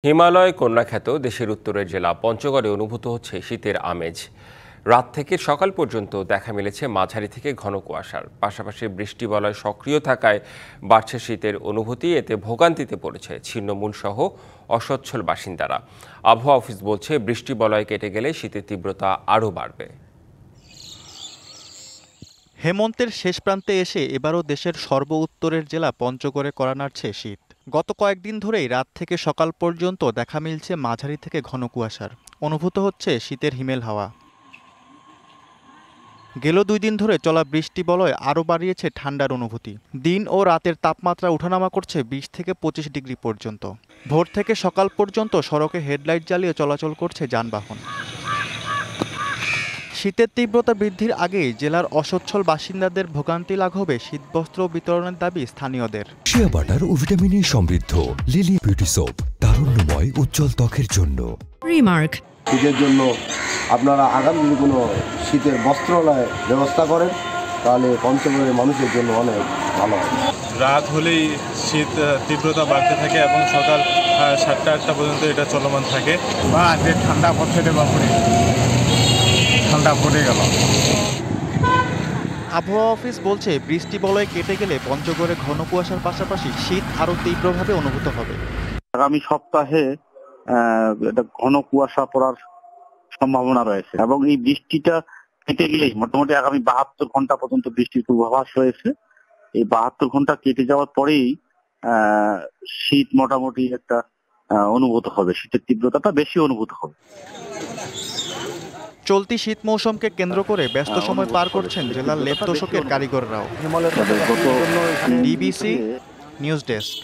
হিমালয় কন্যাখ্যাত দেশের উত্তরের জেলা পঞ্চগড়ে অনুভূত হচ্ছে শীতের আমেজ। রাত থেকে সকাল পর্যন্ত দেখা মিলেছে মাঝারি থেকে ঘন কুয়াশার, পাশাপাশি বৃষ্টিবলয় সক্রিয় থাকায় বাড়ছে শীতের অনুভূতি। এতে ভোগান্তিতে পড়েছে ছিন্নমূল সহ অসচ্ছল বাসিন্দারা। আবহাওয়া অফিস বলছে, বৃষ্টিবলয় কেটে গেলে শীতের তীব্রতা আরও বাড়বে। হেমন্তের শেষ প্রান্তে এসে এবারও দেশের সর্ব উত্তরের জেলা পঞ্চগড়ে কড়া নাড়ছে শীত। গত কয়েকদিন ধরেই রাত থেকে সকাল পর্যন্ত দেখা মিলছে মাঝারি থেকে ঘন কুয়াশার, অনুভূত হচ্ছে শীতের হিমেল হাওয়া। গেল 2 দিন ধরে চলা বৃষ্টি বলয় আরও বাড়িয়েছে ঠান্ডার অনুভূতি। দিন ও রাতের তাপমাত্রা ওঠানামা করছে 20 থেকে 25 ডিগ্রি পর্যন্ত। ভোর থেকে সকাল পর্যন্ত সড়কে হেডলাইট জ্বালিয়ে চলাচল করছে যানবাহন। শীতের তীব্রতা বৃদ্ধির আগেই জেলার অসচ্ছল বাসিন্দাদের ভোগান্তি লাঘবে শীতবস্ত্র বিতরণের দাবি স্থানীয়দের। শিয়া বাটার ও ভিটামিনে সমৃদ্ধ লিলি বিউটি সোপ, তারুণ্যময় উজ্জ্বল ত্বকের জন্য। রিমার্ক, শীতের জন্য আপনারা আগামী যদি কোনো শীতের বস্ত্রালয় ব্যবস্থা করেন তাহলে পঞ্চগড়ের মানুষের জন্য অনেক ভালো হবে। রাত হলেই শীত তীব্রতা বাড়তে থাকে এবং সকাল 7টা-8টা পর্যন্ত এটা চলমান থাকে। বা যে ঠান্ডা পড়ছে রে বাপুরে, ঠান্ডা পড়ে গেল। আবহাওয়া অফিস বলছে, বৃষ্টি বলয় কেটে গেলে পঞ্চগড়ে ঘন কুয়াশার পাশাপাশি শীত আরও তীব্রভাবে অনুভূত হবে। আগামী সপ্তাহে এটা ঘন কুয়াশা পড়ার সম্ভাবনা রয়েছে এবং এই বৃষ্টিটা কেটে গেলেই মোটামুটি আগামী 72 ঘন্টা পর্যন্ত বৃষ্টির পূর্বাভাস রয়েছে। এই 72 ঘন্টা কেটে যাওয়ার পরেই শীত মোটামুটি একটা অনুভূত হবে, শীতের তীব্রতাটা বেশি অনুভূত হবে। চলতি শীত মৌসুমকে কেন্দ্র করে ব্যস্ত সময় পার করছেন জেলার লেপ তোষকের কারিগররাও। DBC news desk.